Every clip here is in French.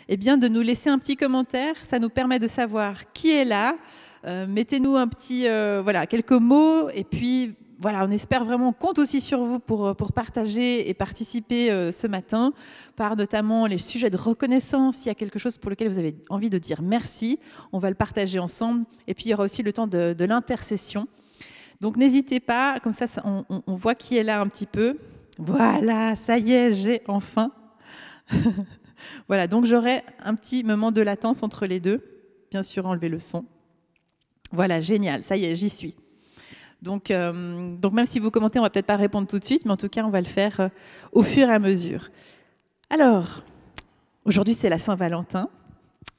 eh bien, de nous laisser un petit commentaire. Ça nous permet de savoir qui est là. Mettez-nous un petit, voilà, quelques mots. Et puis, voilà, on espère vraiment, on compte aussi sur vous pour partager et participer ce matin, par notamment les sujets de reconnaissance. S'il y a quelque chose pour lequel vous avez envie de dire merci, on va le partager ensemble. Et puis, il y aura aussi le temps de l'intercession. Donc, n'hésitez pas, comme ça, on voit qui est là un petit peu. Voilà, ça y est, j'ai enfin. Voilà, donc j'aurai un petit moment de latence entre les deux. Bien sûr, enlever le son. Voilà, génial, ça y est, j'y suis. Donc même si vous commentez, on ne va peut-être pas répondre tout de suite, mais en tout cas, on va le faire au fur et à mesure. Alors, aujourd'hui, c'est la Saint-Valentin.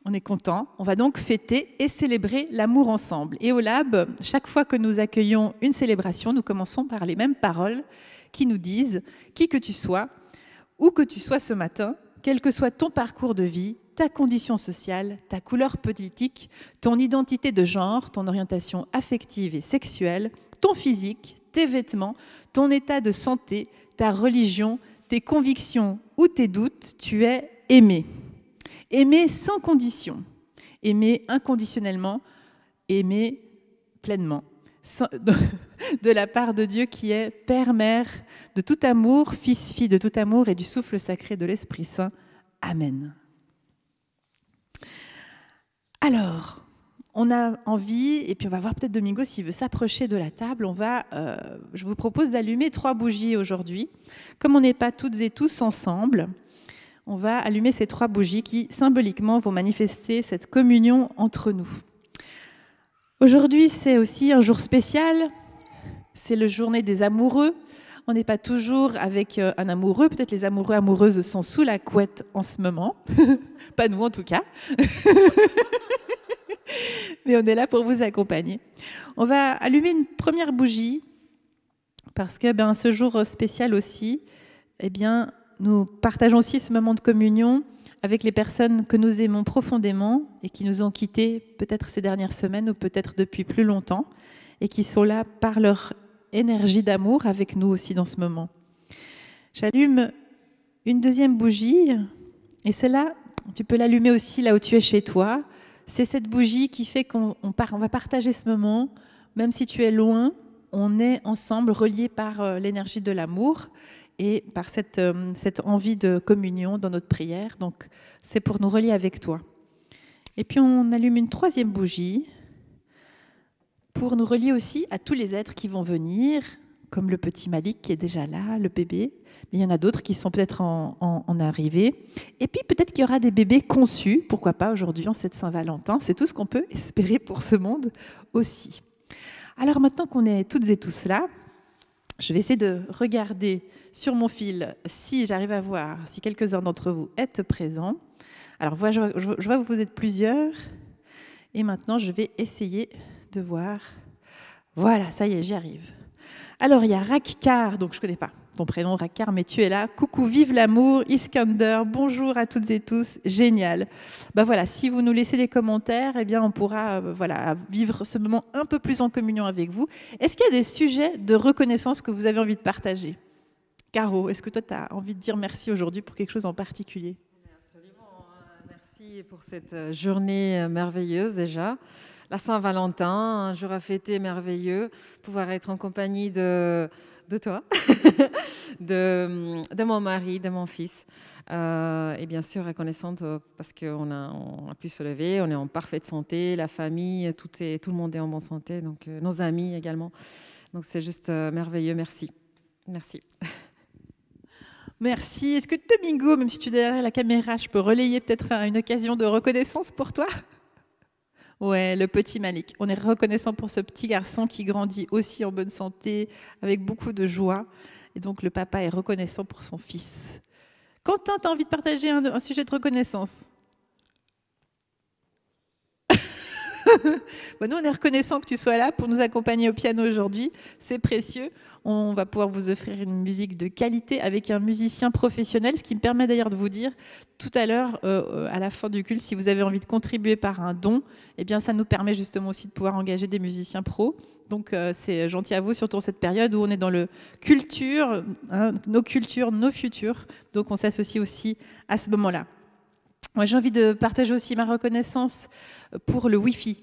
On est content. On va donc fêter et célébrer l'amour ensemble. Et au Lab, chaque fois que nous accueillons une célébration, nous commençons par les mêmes paroles qui nous disent « Qui que tu sois, où que tu sois ce matin, quel que soit ton parcours de vie, ta condition sociale, ta couleur politique, ton identité de genre, ton orientation affective et sexuelle, ton physique, tes vêtements, ton état de santé, ta religion, tes convictions ou tes doutes, tu es aimé. Aimé sans condition, aimé inconditionnellement, aimé pleinement. De la part de Dieu qui est Père, Mère, de tout amour, Fils, Fille de tout amour et du souffle sacré de l'Esprit Saint. Amen. Alors, on a envie, et puis on va voir peut-être Domingo s'il veut s'approcher de la table. Je vous propose d'allumer 3 bougies aujourd'hui. Comme on n'est pas toutes et tous ensemble, on va allumer ces 3 bougies qui, symboliquement, vont manifester cette communion entre nous. Aujourd'hui, c'est aussi un jour spécial. C'est la journée des amoureux. On n'est pas toujours avec un amoureux. Peut-être les amoureux, amoureuses sont sous la couette en ce moment. Pas nous, en tout cas. Mais on est là pour vous accompagner. On va allumer une première bougie parce que ce jour spécial aussi, nous partageons aussi ce moment de communion avec les personnes que nous aimons profondément et qui nous ont quittés peut-être ces dernières semaines ou peut-être depuis plus longtemps et qui sont là par leur énergie d'amour avec nous aussi dans ce moment. J'allume une deuxième bougie et celle-là, tu peux l'allumer aussi là où tu es chez toi. C'est cette bougie qui fait qu'on va partager ce moment, même si tu es loin, on est ensemble reliés par l'énergie de l'amour et par cette envie de communion dans notre prière. Donc, c'est pour nous relier avec toi. Et puis, on allume une 3e bougie pour nous relier aussi à tous les êtres qui vont venir, comme le petit Malik qui est déjà là, le bébé. Mais il y en a d'autres qui sont peut-être en arrivée. Et puis, peut-être qu'il y aura des bébés conçus, pourquoi pas aujourd'hui en cette Saint-Valentin. C'est tout ce qu'on peut espérer pour ce monde aussi. Alors, maintenant qu'on est toutes et tous là, je vais essayer de regarder sur mon fil si j'arrive à voir si quelques-uns d'entre vous êtes présents. Alors, je vois que vous êtes plusieurs. Et maintenant, je vais essayer de voir. Voilà, ça y est, j'y arrive. Alors, il y a Rakkar, donc je ne connais pas ton prénom, Rakkar, mais tu es là. Coucou, vive l'amour, Iskander, bonjour à toutes et tous, génial. Voilà, si vous nous laissez des commentaires, on pourra vivre ce moment un peu plus en communion avec vous. Est-ce qu'il y a des sujets de reconnaissance que vous avez envie de partager? Caro, est-ce que toi, tu as envie de dire merci aujourd'hui pour quelque chose en particulier? Absolument, merci pour cette journée merveilleuse déjà. La Saint-Valentin, un jour à fêter merveilleux, pouvoir être en compagnie de toi, de mon mari, de mon fils. Et bien sûr, reconnaissante parce qu'on a pu se lever, on est en parfaite santé, la famille, tout le monde est en bonne santé, donc nos amis également. Donc c'est juste merveilleux, merci. Merci. Merci. Est-ce que Domingo, même si tu es derrière la caméra, je peux relayer peut-être une occasion de reconnaissance pour toi? Ouais, le petit Malik. On est reconnaissant pour ce petit garçon qui grandit aussi en bonne santé, avec beaucoup de joie. Et donc, le papa est reconnaissant pour son fils. Quentin, tu as envie de partager un sujet de reconnaissance? Nous, on est reconnaissant que tu sois là pour nous accompagner au piano aujourd'hui. C'est précieux. On va pouvoir vous offrir une musique de qualité avec un musicien professionnel, ce qui me permet d'ailleurs de vous dire tout à l'heure, à la fin du culte, si vous avez envie de contribuer par un don, ça nous permet justement aussi de pouvoir engager des musiciens pros. Donc, c'est gentil à vous, surtout en cette période où on est dans le culture, nos cultures, nos futurs. Donc, on s'associe aussi à ce moment-là. Moi, j'ai envie de partager aussi ma reconnaissance pour le Wi-Fi.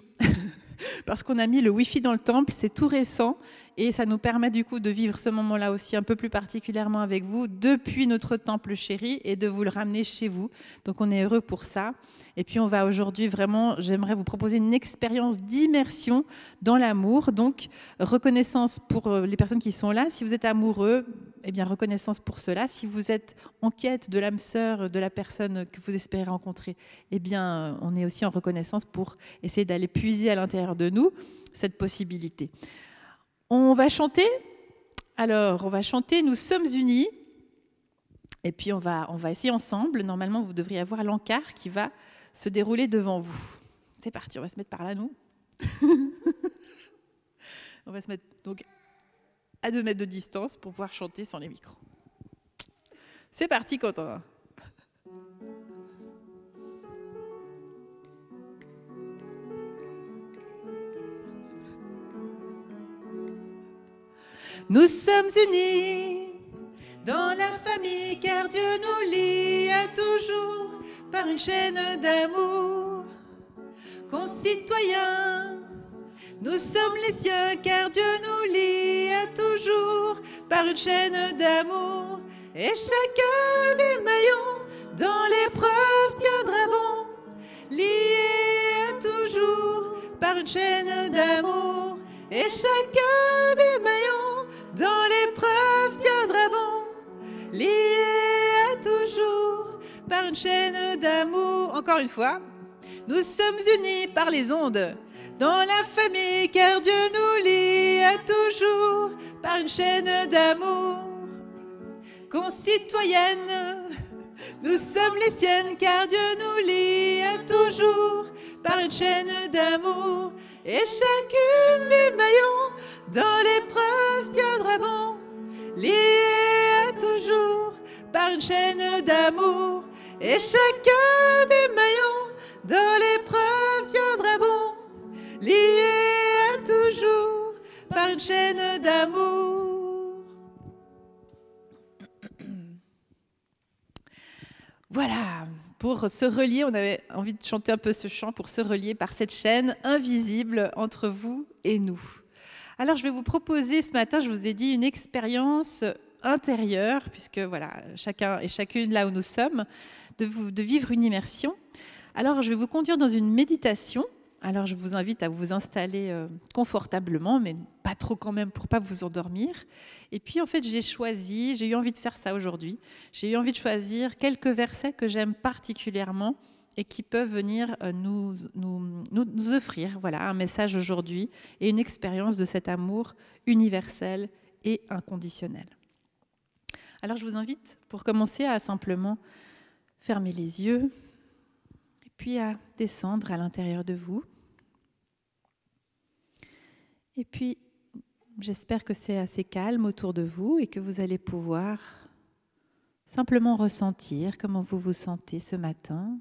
Parce qu'on a mis le Wi-Fi dans le temple, c'est tout récent et ça nous permet du coup de vivre ce moment-là aussi un peu plus particulièrement avec vous depuis notre temple chéri et de vous le ramener chez vous. Donc on est heureux pour ça. Et puis on va aujourd'hui vraiment, j'aimerais vous proposer une expérience d'immersion dans l'amour. Donc reconnaissance pour les personnes qui sont là. Si vous êtes amoureux, eh bien reconnaissance pour cela. Si vous êtes en quête de l'âme sœur de la personne que vous espérez rencontrer, eh bien on est aussi en reconnaissance pour essayer d'aller puiser à l'intérieur de nous cette possibilité. On va chanter. Alors, on va chanter « Nous sommes unis ». Et puis, on va essayer ensemble. Normalement, vous devriez avoir l'encart qui va se dérouler devant vous. C'est parti, on va se mettre par là, nous. On va se mettre donc à 2 mètres de distance pour pouvoir chanter sans les micros. C'est parti, Quentin. Nous sommes unis dans la famille, car Dieu nous lie à toujours par une chaîne d'amour. Concitoyens, nous sommes les siens, car Dieu nous lie à toujours par une chaîne d'amour. Et chacun des maillons dans l'épreuve tiendra bon, lié à toujours par une chaîne d'amour. Et chacun des maillons dans l'épreuve tiendra bon, lié à toujours par une chaîne d'amour. Encore une fois, nous sommes unis par les ondes dans la famille, car Dieu nous lie à toujours par une chaîne d'amour. Concitoyennes, nous sommes les siennes, car Dieu nous lie à toujours par une chaîne d'amour. Et chacune des maillons dans l'épreuve tiendra bon, lié à toujours par une chaîne d'amour. Et chacun des maillons dans l'épreuve tiendra bon, lié à toujours par une chaîne d'amour. Voilà. Pour se relier, on avait envie de chanter un peu ce chant pour se relier par cette chaîne invisible entre vous et nous. Alors, je vais vous proposer ce matin, je vous ai dit, une expérience intérieure, puisque voilà, chacun et chacune là où nous sommes, de vivre une immersion. Alors, je vais vous conduire dans une méditation. Alors, je vous invite à vous installer confortablement, mais pas trop quand même pour pas vous endormir. Et puis, en fait, j'ai eu envie de faire ça aujourd'hui. J'ai eu envie de choisir quelques versets que j'aime particulièrement et qui peuvent venir nous offrir voilà, un message aujourd'hui et une expérience de cet amour universel et inconditionnel. Alors, je vous invite, pour commencer, à simplement fermer les yeux et puis à descendre à l'intérieur de vous. Et puis, j'espère que c'est assez calme autour de vous et que vous allez pouvoir simplement ressentir comment vous vous sentez ce matin.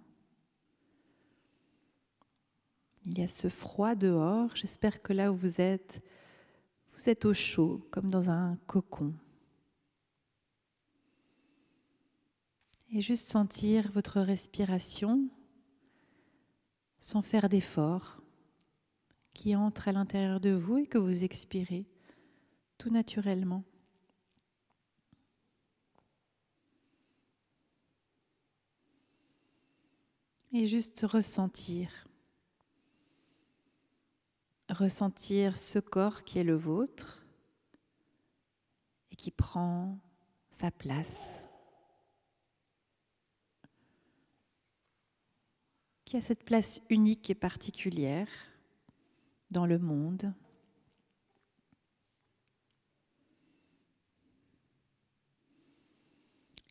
Il y a ce froid dehors. J'espère que là où vous êtes au chaud, comme dans un cocon. Et juste sentir votre respiration sans faire d'effort, qui entre à l'intérieur de vous et que vous expirez tout naturellement. Et juste ressentir ce corps qui est le vôtre et qui prend sa place, qui a cette place unique et particulière dans le monde.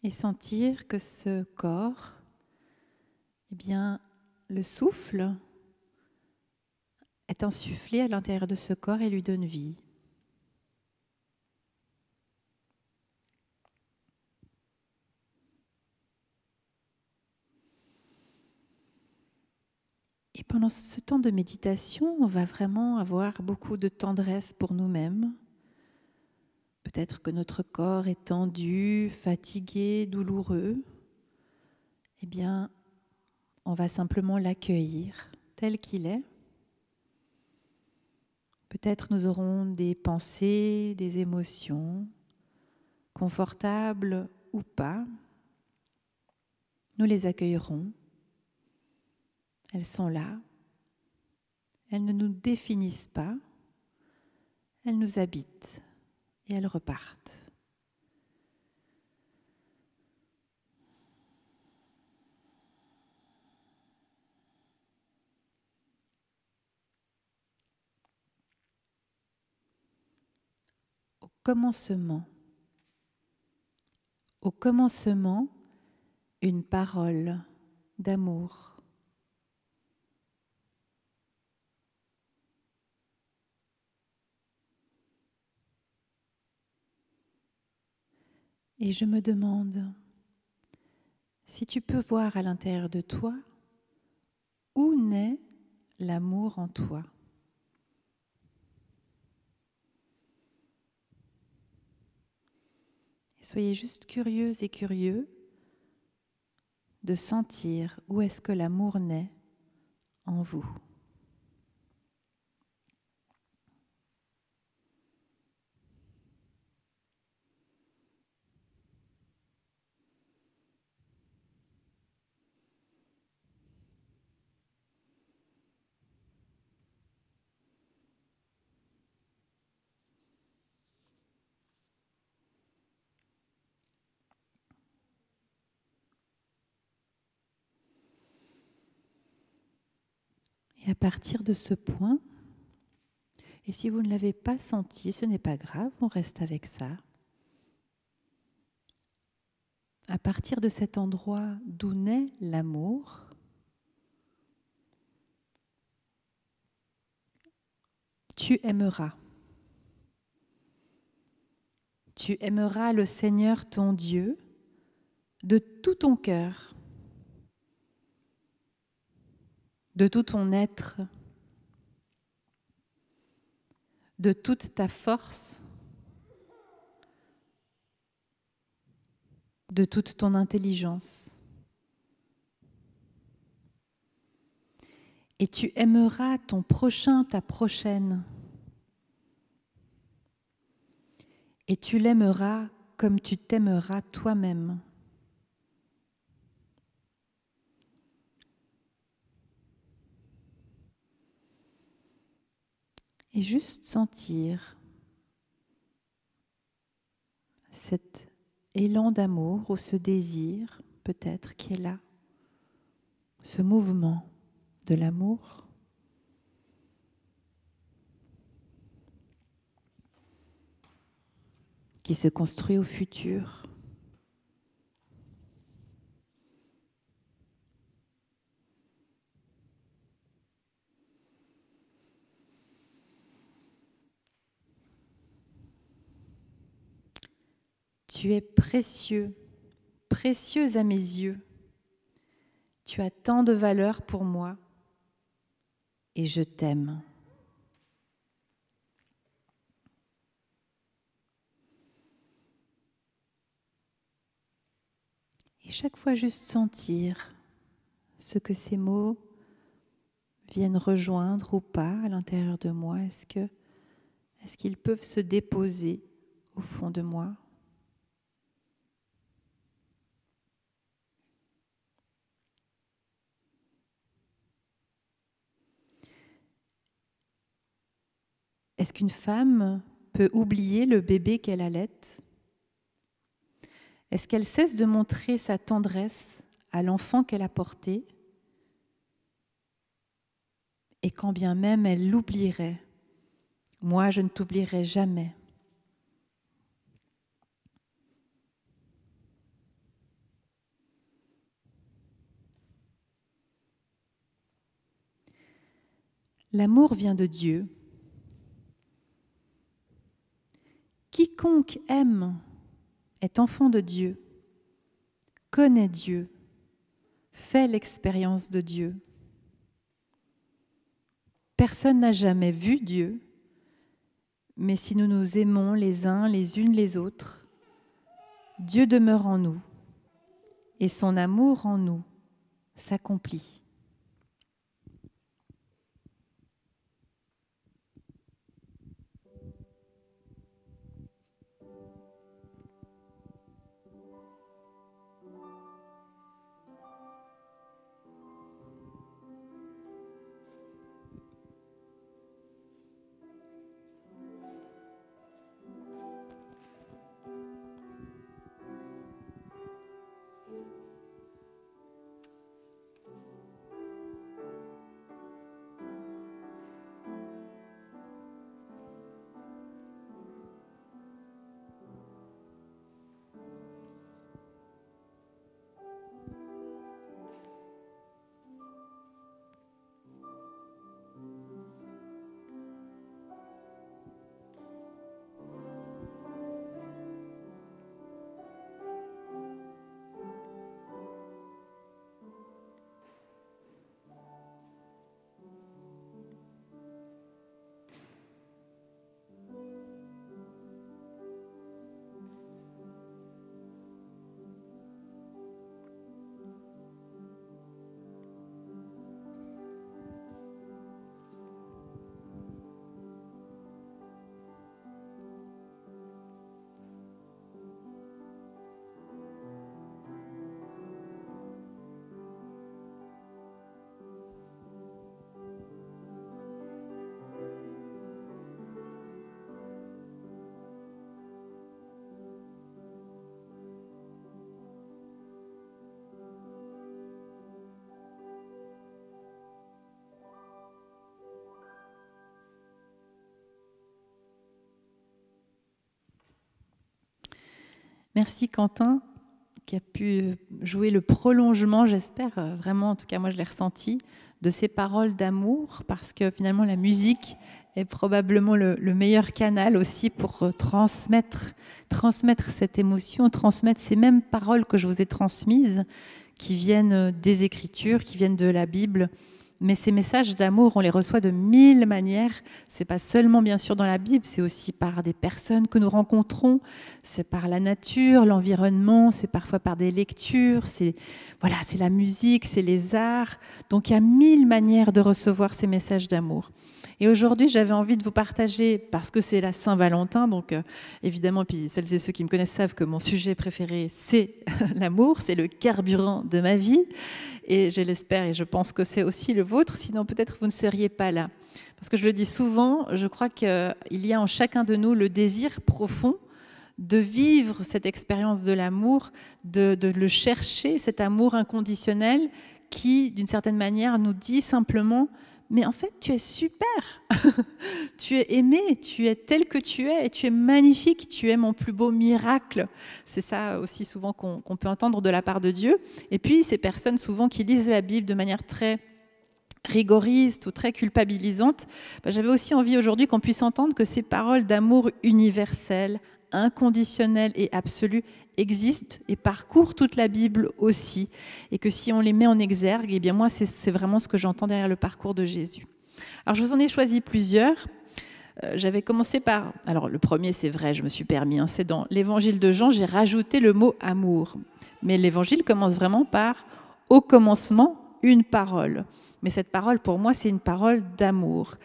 Et sentir que ce corps, eh bien, le souffle est insufflé à l'intérieur de ce corps et lui donne vie. Et pendant ce temps de méditation, on va vraiment avoir beaucoup de tendresse pour nous-mêmes. Peut-être que notre corps est tendu, fatigué, douloureux. Eh bien, on va simplement l'accueillir tel qu'il est. Peut-être nous aurons des pensées, des émotions, confortables ou pas. Nous les accueillerons. Elles sont là. Elles ne nous définissent pas. Elles nous habitent et elles repartent. Au commencement, une parole d'amour. Et je me demande si tu peux voir à l'intérieur de toi où naît l'amour en toi. Soyez juste curieuses et curieux de sentir où est-ce que l'amour naît en vous. Et à partir de ce point, et si vous ne l'avez pas senti, ce n'est pas grave, on reste avec ça. À partir de cet endroit d'où naît l'amour, tu aimeras. Tu aimeras le Seigneur ton Dieu de tout ton cœur, de tout ton être, de toute ta force, de toute ton intelligence. Et tu aimeras ton prochain, ta prochaine. Et tu l'aimeras comme tu t'aimeras toi-même. Et juste sentir cet élan d'amour ou ce désir peut-être qui est là, ce mouvement de l'amour. Qui se construit au futur. Tu es précieux, précieuse à mes yeux. Tu as tant de valeur pour moi et je t'aime. Et chaque fois juste sentir ce que ces mots viennent rejoindre ou pas à l'intérieur de moi. Est-ce qu'ils peuvent se déposer au fond de moi ? Est-ce qu'une femme peut oublier le bébé qu'elle allait ? Est-ce qu'elle cesse de montrer sa tendresse à l'enfant qu'elle a porté ? Et quand bien même elle l'oublierait, moi je ne t'oublierai jamais. L'amour vient de Dieu. Quiconque aime est enfant de Dieu, connaît Dieu, fait l'expérience de Dieu. Personne n'a jamais vu Dieu, mais si nous nous aimons les uns les unes les autres, Dieu demeure en nous et son amour en nous s'accomplit. Merci Quentin, qui a pu jouer le prolongement, j'espère, vraiment, en tout cas moi je l'ai ressenti, de ces paroles d'amour, parce que finalement la musique est probablement le meilleur canal aussi pour transmettre cette émotion, transmettre ces mêmes paroles que je vous ai transmises, qui viennent des Écritures, qui viennent de la Bible. Mais ces messages d'amour, on les reçoit de 1000 manières. C'est pas seulement bien sûr dans la Bible, c'est aussi par des personnes que nous rencontrons, c'est par la nature, l'environnement, c'est parfois par des lectures, c'est la musique, c'est les arts. Donc il y a 1000 manières de recevoir ces messages d'amour. Et aujourd'hui, j'avais envie de vous partager, parce que c'est la Saint-Valentin, donc évidemment, puis celles et ceux qui me connaissent savent que mon sujet préféré, c'est l'amour, c'est le carburant de ma vie. Et je l'espère et je pense que c'est aussi le vôtre, sinon peut-être vous ne seriez pas là. Parce que je le dis souvent, je crois qu'il y a en chacun de nous le désir profond de vivre cette expérience de l'amour, de le chercher, cet amour inconditionnel qui, d'une certaine manière, nous dit simplement « Mais en fait, tu es super, tu es aimé, tu es tel que tu es, et tu es magnifique, tu es mon plus beau miracle. » C'est ça aussi souvent qu'on peut entendre de la part de Dieu. Et puis, ces personnes souvent qui lisent la Bible de manière très rigoriste ou très culpabilisante, j'avais aussi envie aujourd'hui qu'on puisse entendre que ces paroles d'amour universel, inconditionnel et absolu existent et parcourent toute la Bible aussi. Et que si on les met en exergue, eh bien moi, c'est vraiment ce que j'entends derrière le parcours de Jésus. Alors, je vous en ai choisi plusieurs. J'avais commencé par... Alors, le premier, c'est vrai, je me suis permis, c'est dans l'évangile de Jean, j'ai rajouté le mot « amour ». Mais l'évangile commence vraiment par « au commencement, une parole ». Mais cette parole, pour moi, c'est une parole d'amour.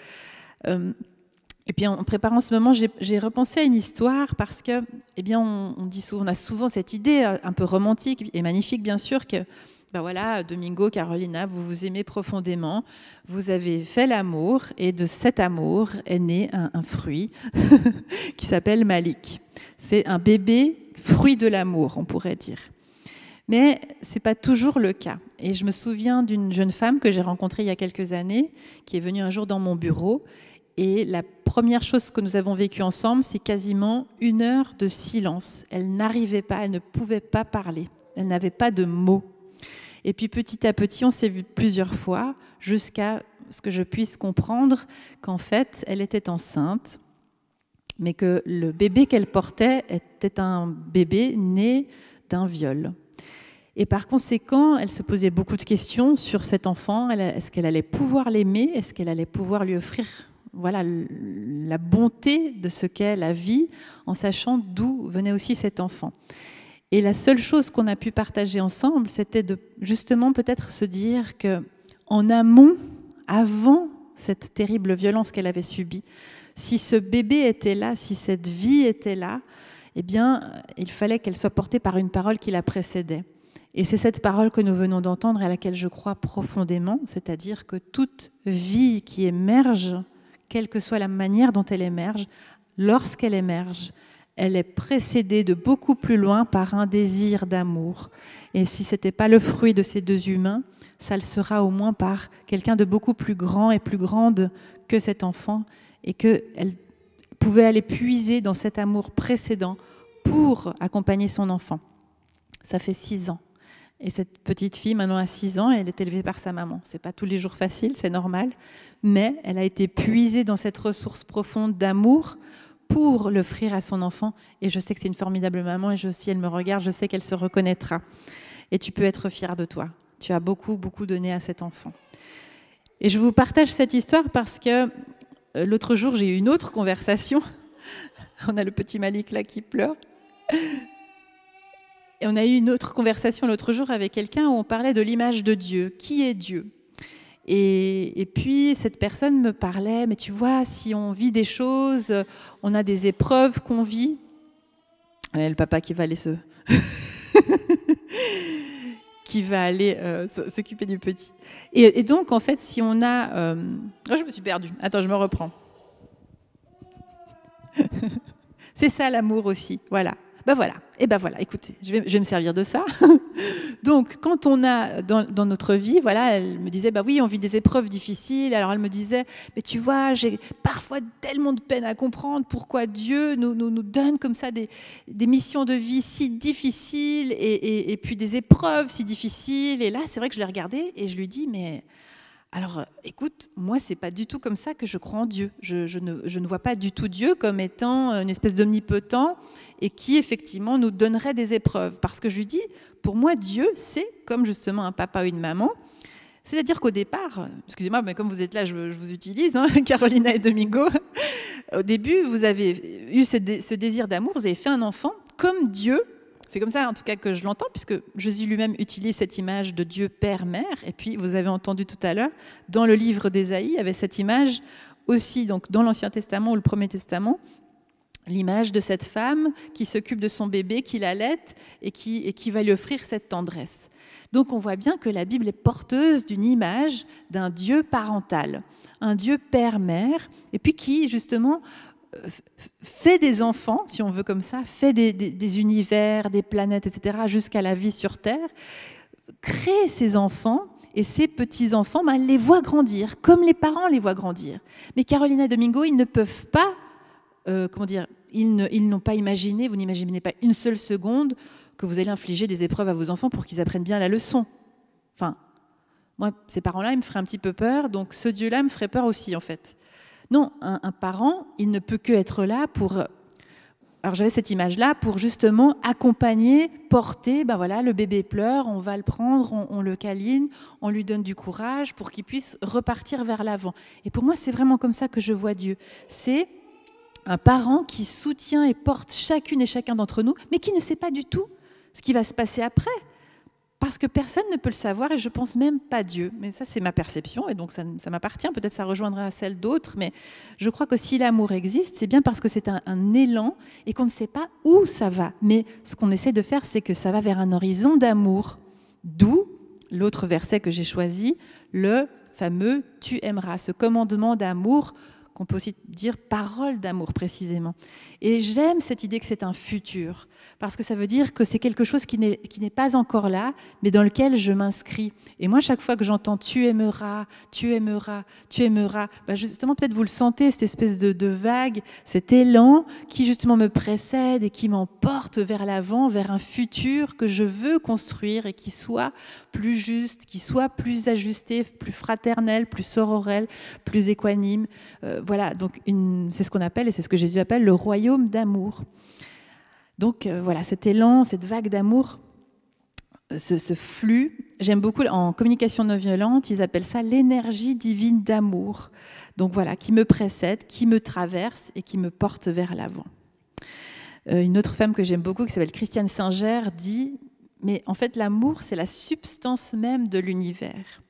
Et puis en préparant ce moment, j'ai repensé à une histoire parce que, eh bien, on dit souvent, on a souvent cette idée un peu romantique et magnifique, bien sûr, que ben voilà, Domingo, Carolina, vous vous aimez profondément, vous avez fait l'amour et de cet amour est né un fruit qui s'appelle Malik. C'est un bébé fruit de l'amour, on pourrait dire. Mais ce n'est pas toujours le cas. Et je me souviens d'une jeune femme que j'ai rencontrée il y a quelques années, qui est venue un jour dans mon bureau. Et la première chose que nous avons vécue ensemble, c'est quasiment 1 heure de silence. Elle n'arrivait pas, elle ne pouvait pas parler. Elle n'avait pas de mots. Et puis petit à petit, on s'est vu plusieurs fois, jusqu'à ce que je puisse comprendre qu'en fait, elle était enceinte, mais que le bébé qu'elle portait était un bébé né d'un viol. Et par conséquent, elle se posait beaucoup de questions sur cet enfant. Est-ce qu'elle allait pouvoir l'aimer? Est-ce qu'elle allait pouvoir lui offrir la bonté de ce qu'est la vie, en sachant d'où venait aussi cet enfant? Et la seule chose qu'on a pu partager ensemble, c'était de justement peut-être se dire qu'en amont, avant cette terrible violence qu'elle avait subie, si ce bébé était là, si cette vie était là, eh bien, il fallait qu'elle soit portée par une parole qui la précédait. Et c'est cette parole que nous venons d'entendre et à laquelle je crois profondément, c'est-à-dire que toute vie qui émerge, quelle que soit la manière dont elle émerge, lorsqu'elle émerge, elle est précédée de beaucoup plus loin par un désir d'amour. Et si ce n'était pas le fruit de ces deux humains, ça le sera au moins par quelqu'un de beaucoup plus grand et plus grande que cet enfant, et qu'elle pouvait aller puiser dans cet amour précédent pour accompagner son enfant. Ça fait 6 ans. Et cette petite fille, maintenant à 6 ans, elle est élevée par sa maman. Ce n'est pas tous les jours facile, c'est normal, mais elle a été puisée dans cette ressource profonde d'amour pour l'offrir à son enfant. Et je sais que c'est une formidable maman, et si elle me regarde, je sais qu'elle se reconnaîtra. Et tu peux être fière de toi. Tu as beaucoup, beaucoup donné à cet enfant. Et je vous partage cette histoire parce que l'autre jour, j'ai eu une autre conversation. On a le petit Malik là qui pleure. Et on a eu une autre conversation l'autre jour avec quelqu'un où on parlait de l'image de Dieu. Qui est Dieu ? Et puis cette personne me parlait, mais tu vois, si on vit des choses, on a des épreuves qu'on vit. Il y a le papa qui va aller s'occuper du petit. Et donc, en fait, si on a... Oh, je me suis perdue. Attends, je me reprends. C'est ça l'amour aussi, voilà. Voilà. Et voilà, écoutez, je vais me servir de ça. Donc, quand on a dans notre vie, voilà, elle me disait, oui, on vit des épreuves difficiles. Alors, elle me disait, mais tu vois, j'ai parfois tellement de peine à comprendre pourquoi Dieu nous donne comme ça des missions de vie si difficiles et puis des épreuves si difficiles. Et là, c'est vrai que je l'ai regardée et je lui dis, mais... Alors, écoute, moi, c'est pas du tout comme ça que je crois en Dieu. Je ne vois pas du tout Dieu comme étant une espèce d'omnipotent et qui, effectivement, nous donnerait des épreuves. Parce que je lui dis, pour moi, Dieu, c'est comme justement un papa ou une maman. C'est-à-dire qu'au départ, excusez-moi, mais comme vous êtes là, je vous utilise, hein, Carolina et Domingo. Au début, vous avez eu ce désir d'amour, vous avez fait un enfant comme Dieu. C'est comme ça, en tout cas, que je l'entends, puisque Jésus lui-même utilise cette image de Dieu Père-Mère. Et puis, vous avez entendu tout à l'heure, dans le livre d'Ésaïe, il y avait cette image aussi, donc dans l'Ancien Testament ou le Premier Testament, l'image de cette femme qui s'occupe de son bébé, qui l'allaite et qui va lui offrir cette tendresse. Donc, on voit bien que la Bible est porteuse d'une image d'un Dieu parental, un Dieu Père-Mère, et puis qui, justement, fait des enfants, si on veut comme ça, fait des univers, des planètes, etc., jusqu'à la vie sur Terre, crée ces enfants, et ces petits-enfants, les voit grandir, comme les parents les voient grandir. Mais Carolina et Domingo, ils ne peuvent pas, ils n'ont pas imaginé, vous n'imaginez pas une seule seconde que vous allez infliger des épreuves à vos enfants pour qu'ils apprennent bien la leçon. Enfin, moi, ces parents-là, ils me feraient un petit peu peur, donc ce Dieu-là me ferait peur aussi, en fait. Non, un parent, il ne peut que être là pour... Alors j'avais cette image-là pour justement accompagner, porter, le bébé pleure, on va le prendre, on le câline, on lui donne du courage pour qu'il puisse repartir vers l'avant. Et pour moi, c'est vraiment comme ça que je vois Dieu. C'est un parent qui soutient et porte chacune et chacun d'entre nous, mais qui ne sait pas du tout ce qui va se passer après. Parce que personne ne peut le savoir et je pense même pas Dieu. Mais ça, c'est ma perception et donc ça m'appartient. Peut-être ça rejoindra celle d'autres, mais je crois que si l'amour existe, c'est bien parce que c'est un élan et qu'on ne sait pas où ça va. Mais ce qu'on essaie de faire, c'est que ça va vers un horizon d'amour. D'où l'autre verset que j'ai choisi, le fameux « tu aimeras », ce commandement d'amour qu'on peut aussi dire parole d'amour précisément. Et j'aime cette idée que c'est un futur, parce que ça veut dire que c'est quelque chose qui n'est pas encore là, mais dans lequel je m'inscris. Et moi, chaque fois que j'entends « tu aimeras »,« tu aimeras »,« tu aimeras », justement, peut-être vous le sentez, cette espèce de vague, cet élan qui justement me précède et qui m'emporte vers l'avant, vers un futur que je veux construire et qui soit plus juste, qui soit plus ajusté, plus fraternel, plus sororel, plus équanime. Voilà, donc c'est ce qu'on appelle, et c'est ce que Jésus appelle le royaume d'amour. Donc voilà, cet élan, cette vague d'amour, ce flux, j'aime beaucoup, en communication non violente, ils appellent ça l'énergie divine d'amour. Donc voilà, qui me précède, qui me traverse et qui me porte vers l'avant. Une autre femme que j'aime beaucoup, qui s'appelle Christiane Singer, dit « Mais en fait, l'amour, c'est la substance même de l'univers. »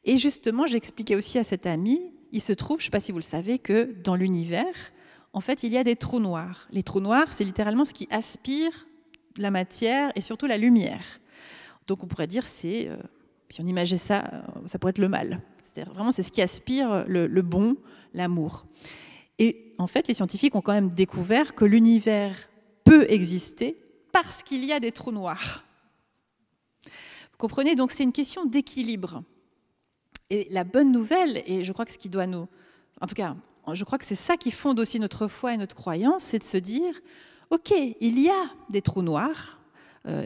Et justement, j'expliquais aussi à cette amie, il se trouve, je ne sais pas si vous le savez, que dans l'univers, en fait, il y a des trous noirs. Les trous noirs, c'est littéralement ce qui aspire la matière et surtout la lumière. Donc on pourrait dire, si on imaginait ça, ça pourrait être le mal. Vraiment, c'est ce qui aspire le bon, l'amour. Et en fait, les scientifiques ont quand même découvert que l'univers peut exister parce qu'il y a des trous noirs. Vous comprenez? Donc c'est une question d'équilibre. Et la bonne nouvelle, et je crois que ce qui doit nous... En tout cas, je crois que c'est ça qui fonde aussi notre foi et notre croyance, c'est de se dire, ok, il y a des trous noirs,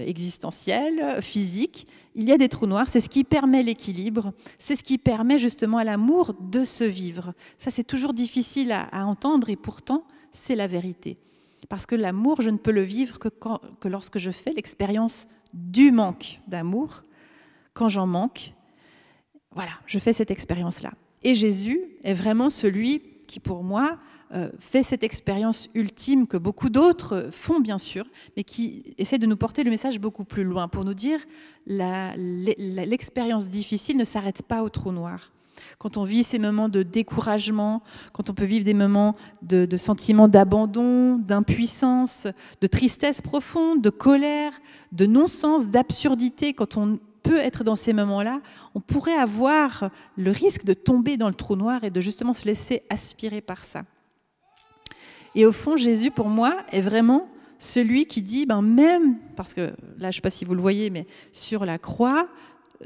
existentiels, physiques, il y a des trous noirs, c'est ce qui permet l'équilibre, c'est ce qui permet justement à l'amour de se vivre. Ça, c'est toujours difficile à entendre et pourtant, c'est la vérité. Parce que l'amour, je ne peux le vivre que lorsque je fais l'expérience du manque d'amour. Quand j'en manque, voilà, je fais cette expérience-là. Et Jésus est vraiment celui qui, pour moi, fait cette expérience ultime que beaucoup d'autres font, bien sûr, mais qui essaie de nous porter le message beaucoup plus loin, pour nous dire l'expérience difficile ne s'arrête pas au trou noir. Quand on vit ces moments de découragement, quand on peut vivre des moments de sentiments d'abandon, d'impuissance, de tristesse profonde, de colère, de non-sens, d'absurdité, quand on peut être dans ces moments-là, on pourrait avoir le risque de tomber dans le trou noir et de justement se laisser aspirer par ça. Et au fond, Jésus, pour moi, est vraiment celui qui dit, même, parce que là, je ne sais pas si vous le voyez, mais sur la croix,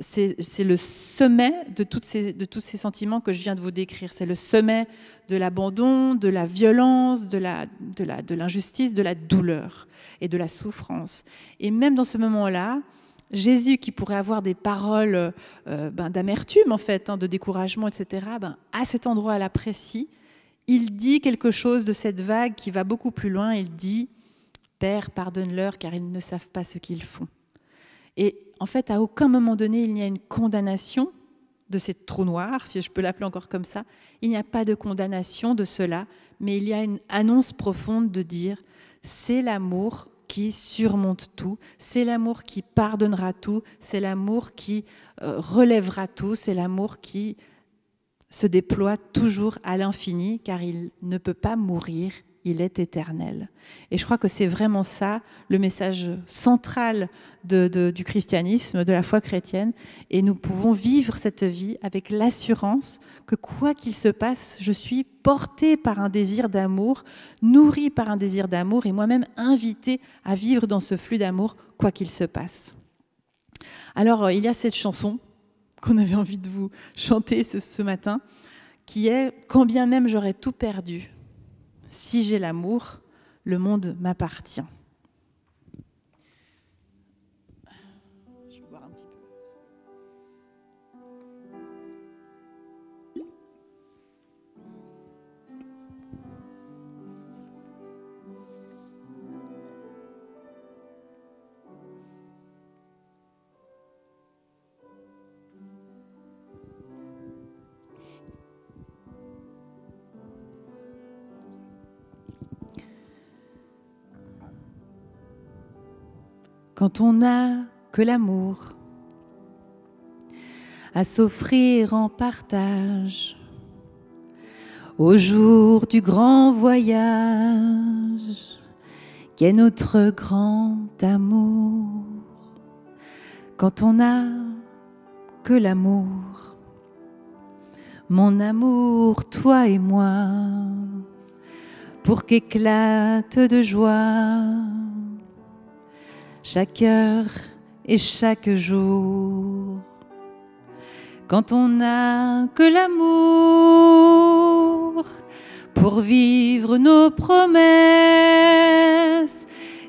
c'est le sommet de tous ces sentiments que je viens de vous décrire. C'est le sommet de l'abandon, de la violence, de l'injustice, de la douleur et de la souffrance. Et même dans ce moment-là, Jésus, qui pourrait avoir des paroles d'amertume, en fait, de découragement, etc., à cet endroit-là précis, il dit quelque chose de cette vague qui va beaucoup plus loin. Il dit « Père, pardonne-leur, car ils ne savent pas ce qu'ils font. » Et en fait, à aucun moment donné, il n'y a une condamnation de ces trous noirs, si je peux l'appeler encore comme ça. Il n'y a pas de condamnation de cela, mais il y a une annonce profonde de dire « C'est l'amour qui surmonte tout, c'est l'amour qui pardonnera tout, c'est l'amour qui relèvera tout, c'est l'amour qui se déploie toujours à l'infini, car il ne peut pas mourir, il est éternel. » Et je crois que c'est vraiment ça, le message central du christianisme, de la foi chrétienne. Et nous pouvons vivre cette vie avec l'assurance que quoi qu'il se passe, je suis portée par un désir d'amour, nourrie par un désir d'amour, et moi-même invitée à vivre dans ce flux d'amour, quoi qu'il se passe. Alors, il y a cette chanson qu'on avait envie de vous chanter ce matin, qui est « Quand bien même j'aurais tout perdu, si j'ai l'amour, le monde m'appartient. » Je vais boire un petit peu. Quand on n'a que l'amour à s'offrir en partage, au jour du grand voyage qu'est notre grand amour. Quand on n'a que l'amour, mon amour, toi et moi, pour qu'éclate de joie chaque heure et chaque jour. Quand on n'a que l'amour pour vivre nos promesses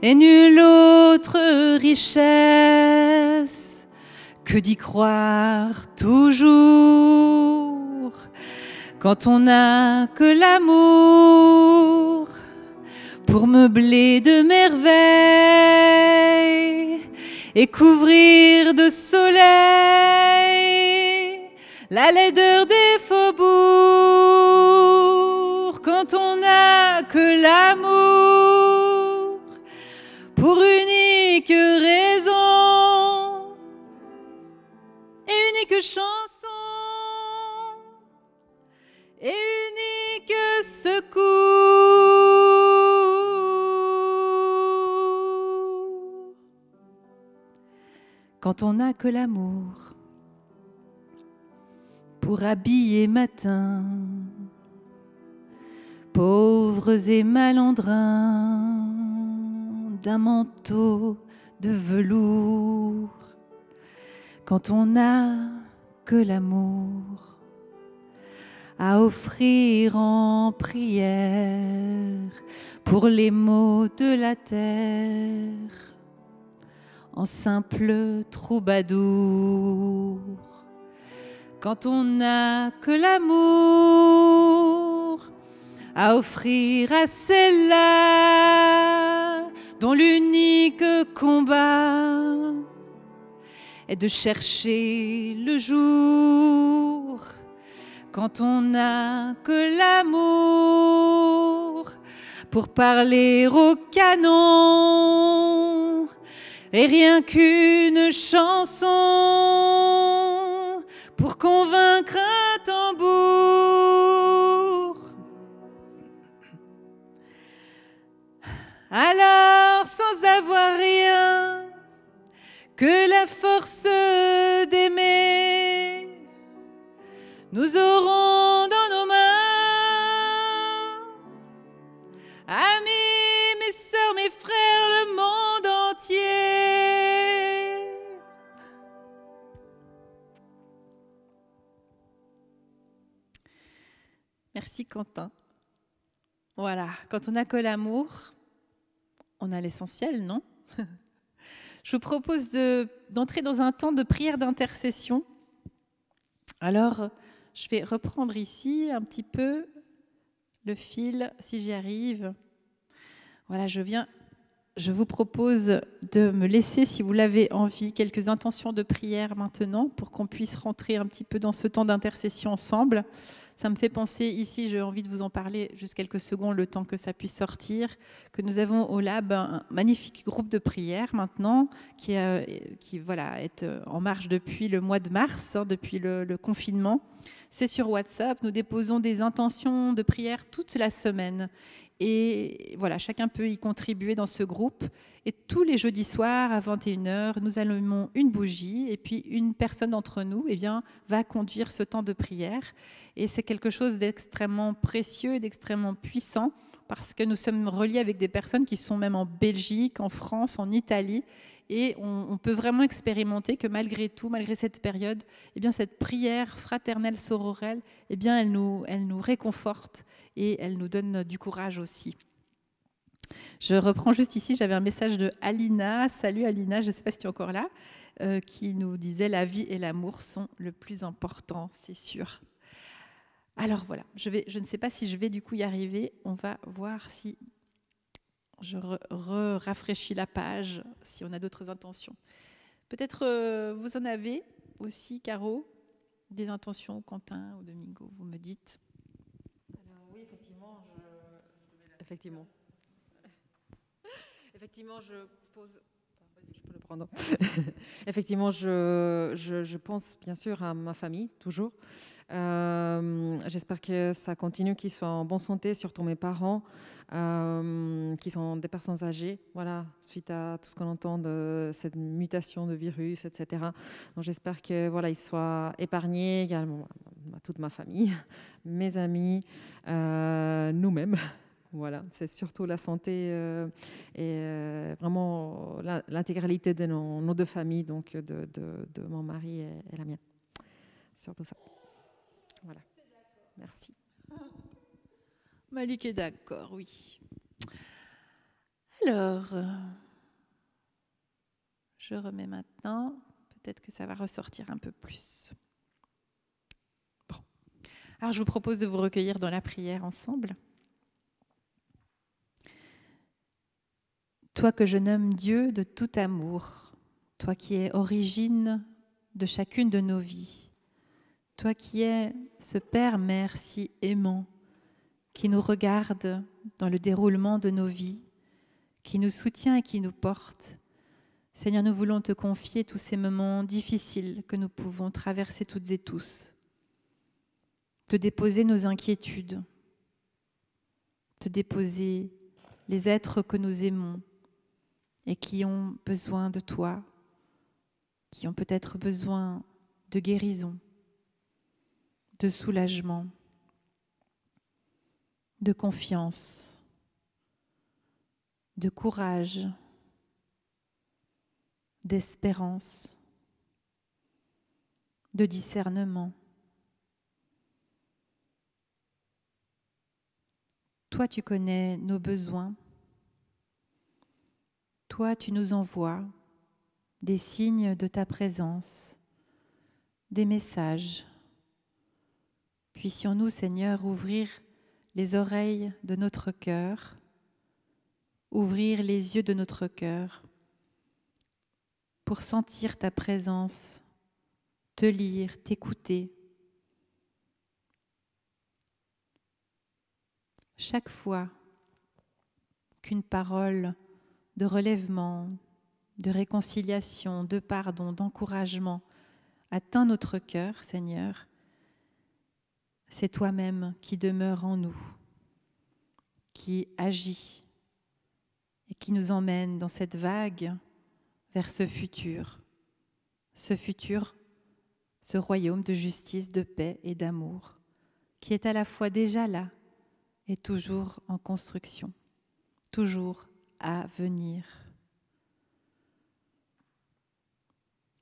et nulle autre richesse que d'y croire toujours. Quand on n'a que l'amour pour meubler de merveilles et couvrir de soleil la laideur des faubourgs. Quand on n'a que l'amour quand on n'a que l'amour pour habiller matin, pauvres et malandrins d'un manteau de velours, quand on n'a que l'amour à offrir en prière pour les maux de la terre, en simple troubadour, quand on n'a que l'amour à offrir à celle-là dont l'unique combat est de chercher le jour, quand on n'a que l'amour pour parler au canon et rien qu'une chanson pour convaincre un tambour. Alors, sans avoir rien que la force d'aimer, nous aurons dans nos mains, amis, mes sœurs, mes frères, le monde entier. Merci Quentin. Voilà, quand on n'a que l'amour, on a l'essentiel, non? Je vous propose d'entrer dans un temps de prière d'intercession. Alors, je vais reprendre ici un petit peu le fil, si j'y arrive. Voilà, je vous propose de me laisser, si vous l'avez envie, quelques intentions de prière maintenant pour qu'on puisse rentrer un petit peu dans ce temps d'intercession ensemble. Ça me fait penser ici, j'ai envie de vous en parler juste quelques secondes, le temps que ça puisse sortir, que nous avons au Lab un magnifique groupe de prière maintenant qui voilà, est en marche depuis le mois de mars, depuis le confinement. C'est sur WhatsApp, nous déposons des intentions de prière toute la semaine. Et voilà, chacun peut y contribuer dans ce groupe. Et tous les jeudis soirs à 21h, nous allumons une bougie et puis une personne d'entre nous va conduire ce temps de prière. Et c'est quelque chose d'extrêmement précieux et d'extrêmement puissant parce que nous sommes reliés avec des personnes qui sont même en Belgique, en France, en Italie. Et on peut vraiment expérimenter que malgré tout, malgré cette période, cette prière fraternelle, sororelle, elle nous réconforte et elle nous donne du courage aussi. Je reprends juste ici, j'avais un message de Alina. Salut Alina, je ne sais pas si tu es encore là, qui nous disait « La vie et l'amour sont le plus important, c'est sûr ». Alors voilà, je ne sais pas si je vais du coup y arriver. On va voir si je rafraîchis la page, si on a d'autres intentions. Peut-être vous en avez aussi, Caro, des intentions, Quentin ou Domingo, vous me dites. Alors, oui, effectivement, je pose... Je peux le prendre. Effectivement, je pense bien sûr à ma famille, toujours. J'espère que ça continue, qu'ils soient en bonne santé, surtout mes parents, qui sont des personnes âgées, voilà, suite à tout ce qu'on entend de cette mutation de virus, etc. Donc j'espère que voilà, ils soient épargnés également, toute ma famille, mes amis, nous-mêmes. Voilà, c'est surtout la santé et vraiment l'intégralité de nos deux familles, donc de mon mari et la mienne. Surtout ça. Voilà. Merci. Malik est d'accord, oui. Alors, je remets maintenant. Peut-être que ça va ressortir un peu plus. Bon. Alors, je vous propose de vous recueillir dans la prière ensemble. Toi que je nomme Dieu de tout amour, toi qui es origine de chacune de nos vies, toi qui es ce Père, Mère si aimant, qui nous regarde dans le déroulement de nos vies, qui nous soutient et qui nous porte. Seigneur, nous voulons te confier tous ces moments difficiles que nous pouvons traverser toutes et tous, te déposer nos inquiétudes, te déposer les êtres que nous aimons et qui ont besoin de toi, qui ont peut-être besoin de guérison, de soulagement, de confiance, de courage, d'espérance, de discernement. Toi, tu connais nos besoins. Toi, tu nous envoies des signes de ta présence, des messages. Puissions-nous, Seigneur, ouvrir les oreilles de notre cœur, ouvrir les yeux de notre cœur pour sentir ta présence, te lire, t'écouter. Chaque fois qu'une parole de relèvement, de réconciliation, de pardon, d'encouragement atteint notre cœur, Seigneur, c'est toi-même qui demeure en nous, qui agit et qui nous emmène dans cette vague vers ce futur, ce royaume de justice, de paix et d'amour, qui est à la fois déjà là et toujours en construction, toujours à venir.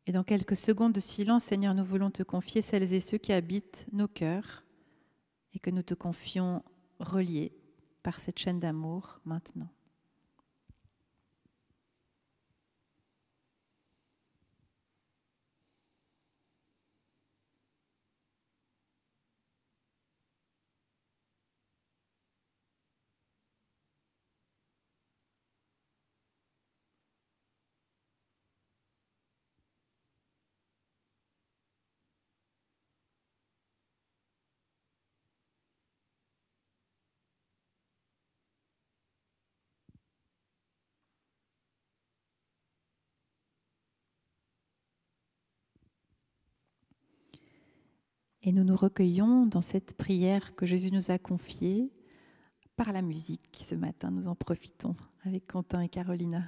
Et dans quelques secondes de silence, Seigneur, nous voulons te confier celles et ceux qui habitent nos cœurs et que nous te confions reliés par cette chaîne d'amour maintenant. Et nous nous recueillons dans cette prière que Jésus nous a confiée par la musique. Ce matin, nous en profitons avec Quentin et Carolina.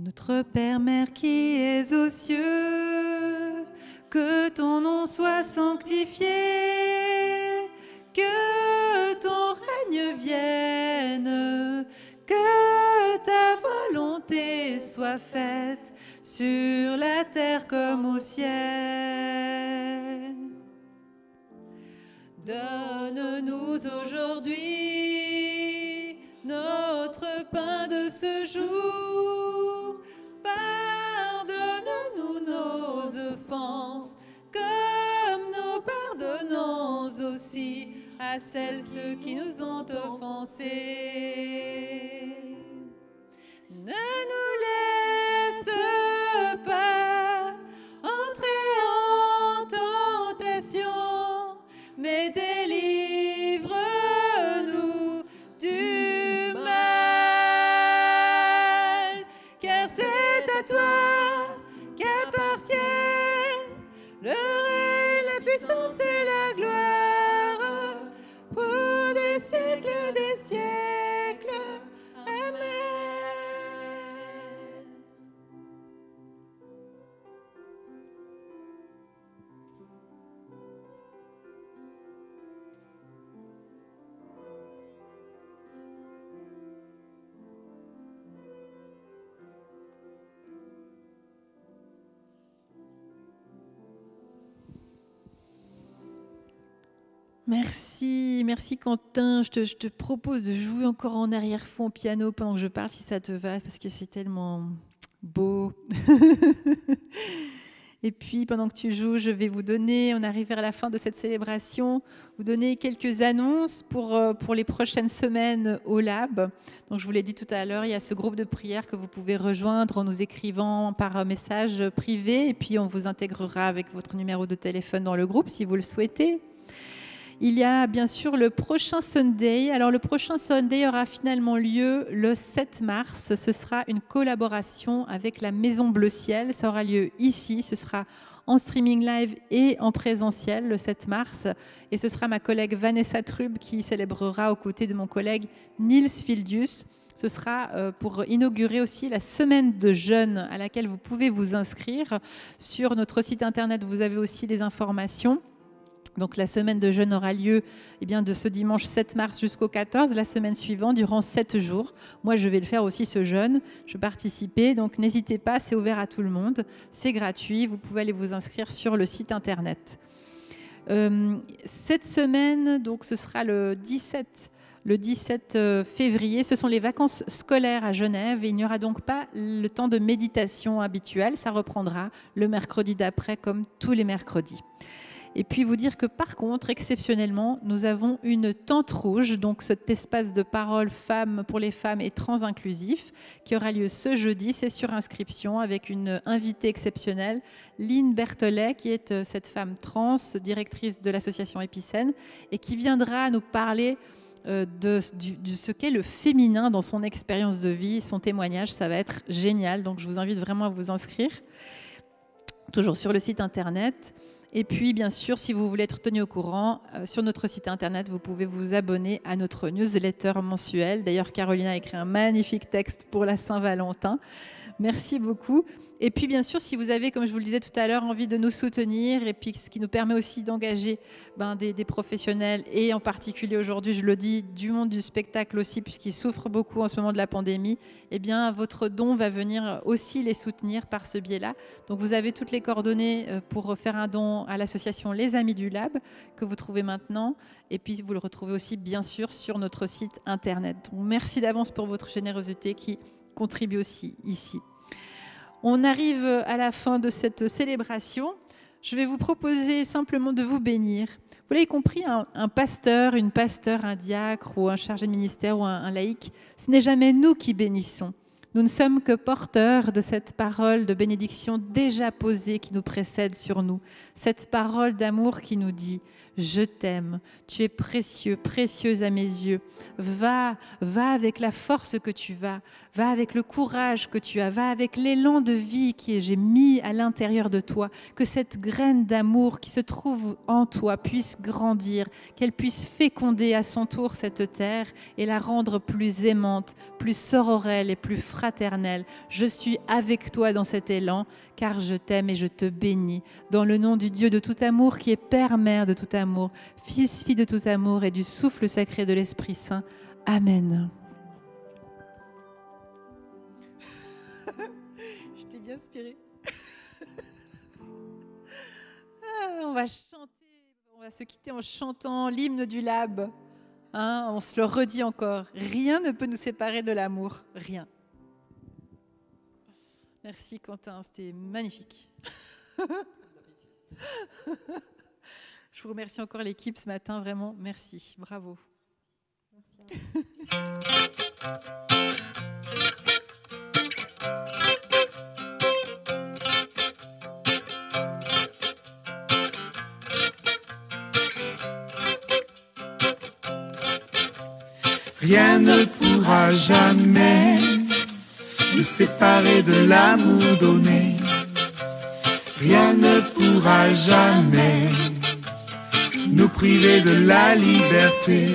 Notre Père, Mère qui es aux cieux, que ton nom soit sanctifié, que ton règne vienne, que ta volonté soit faite sur la terre comme au ciel. Donne-nous aujourd'hui notre pain de ce jour. Pardonne-nous nos offenses, comme nous pardonnons aussi à ceux qui nous ont offensés. Ne nous laisse pas entrer en tentation, mais délivre-nous du mal, car c'est à toi qu'appartiennent le règne, la puissance et la gloire pour des siècles des siècles. Amen. Merci Quentin. Je te propose de jouer encore en arrière-fond au piano pendant que je parle, si ça te va, parce que c'est tellement beau. Et puis, pendant que tu joues, je vais vous donner, on arrive vers la fin de cette célébration, vous donner quelques annonces pour les prochaines semaines au Lab. Donc, je vous l'ai dit tout à l'heure, il y a ce groupe de prière que vous pouvez rejoindre en nous écrivant par message privé, et puis on vous intégrera avec votre numéro de téléphone dans le groupe si vous le souhaitez. Il y a bien sûr le prochain Sunday. Alors le prochain Sunday aura finalement lieu le 7 mars. Ce sera une collaboration avec la Maison Bleu Ciel. Ça aura lieu ici. Ce sera en streaming live et en présentiel le 7 mars. Et ce sera ma collègue Vanessa Trub qui célébrera aux côtés de mon collègue Nils Fildius. Ce sera pour inaugurer aussi la semaine de jeûne à laquelle vous pouvez vous inscrire. Sur notre site internet, vous avez aussi les informations. Donc la semaine de jeûne aura lieu de ce dimanche 7 mars jusqu'au 14, la semaine suivante, durant 7 jours. Moi, je vais le faire aussi ce jeûne. Je vais participer, donc n'hésitez pas, c'est ouvert à tout le monde. C'est gratuit, vous pouvez aller vous inscrire sur le site internet. Cette semaine, donc, ce sera le 17 février. Ce sont les vacances scolaires à Genève et il n'y aura donc pas le temps de méditation habituel. Ça reprendra le mercredi d'après comme tous les mercredis. Et puis vous dire que par contre, exceptionnellement, nous avons une tente rouge, donc cet espace de parole femmes pour les femmes et trans inclusif, qui aura lieu ce jeudi. C'est sur inscription avec une invitée exceptionnelle, Lynn Berthelet, qui est cette femme trans, directrice de l'association Épicène, et qui viendra nous parler de ce qu'est le féminin dans son expérience de vie, son témoignage. Ça va être génial, donc je vous invite vraiment à vous inscrire, toujours sur le site internet. Et puis, bien sûr, si vous voulez être tenu au courant, sur notre site internet, vous pouvez vous abonner à notre newsletter mensuelle. D'ailleurs, Caroline a écrit un magnifique texte pour la Saint-Valentin. Merci beaucoup. Et puis, bien sûr, si vous avez, comme je vous le disais tout à l'heure, envie de nous soutenir, et puis ce qui nous permet aussi d'engager des professionnels, et en particulier aujourd'hui, je le dis, du monde du spectacle aussi, puisqu'ils souffrent beaucoup en ce moment de la pandémie, eh bien, votre don va venir aussi les soutenir par ce biais-là. Donc, vous avez toutes les coordonnées pour faire un don à l'association Les Amis du Lab, que vous trouvez maintenant, et puis vous le retrouvez aussi, bien sûr, sur notre site internet. Donc, merci d'avance pour votre générosité qui contribue aussi ici. On arrive à la fin de cette célébration. Je vais vous proposer simplement de vous bénir. Vous l'avez compris, un pasteur, une pasteur, un diacre ou un chargé de ministère ou un laïc, ce n'est jamais nous qui bénissons. Nous ne sommes que porteurs de cette parole de bénédiction déjà posée qui nous précède sur nous. Cette parole d'amour qui nous dit « Je t'aime, tu es précieux, précieuse à mes yeux. Va avec la force que tu vas avec le courage que tu as, va avec l'élan de vie que j'ai mis à l'intérieur de toi. Que cette graine d'amour qui se trouve en toi puisse grandir, qu'elle puisse féconder à son tour cette terre et la rendre plus aimante, plus sororelle et plus fraternelle. Je suis avec toi dans cet élan, car je t'aime et je te bénis. Dans le nom du Dieu de tout amour qui est Père, Mère de tout amour, Fils, Fille de tout amour et du souffle sacré de l'Esprit Saint. Amen. Je t'ai bien inspiré. On va chanter, on va se quitter en chantant l'hymne du Lab. On se le redit encore. Rien ne peut nous séparer de l'amour. Rien. Merci Quentin, c'était magnifique. Je vous remercie encore l'équipe ce matin, vraiment, merci, bravo. Rien ne pourra jamais nous séparer de l'amour donné. Rien ne pourra jamais nous priver de la liberté.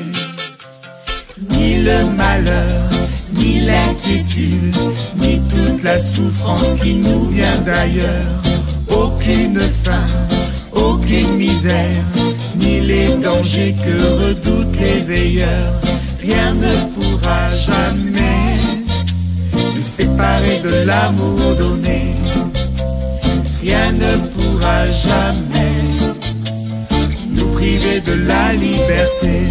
Ni le malheur, ni l'inquiétude, ni toute la souffrance qui nous vient d'ailleurs. Aucune faim, aucune misère, ni les dangers que redoutent les veilleurs. Rien ne pourra jamais nous séparer de l'amour donné. Rien ne pourra jamais nous priver de la liberté.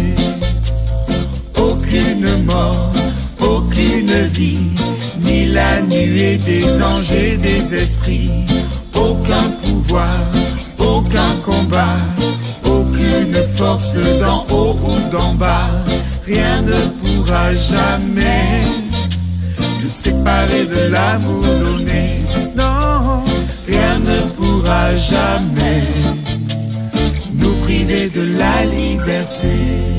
Aucune mort, aucune vie, ni la nuée des anges et des esprits. Aucun pouvoir, aucun combat, aucune force d'en haut ou d'en bas. Rien ne pourra jamais nous séparer de l'amour donné. Non, rien ne pourra jamais nous priver l'arrivée de la liberté.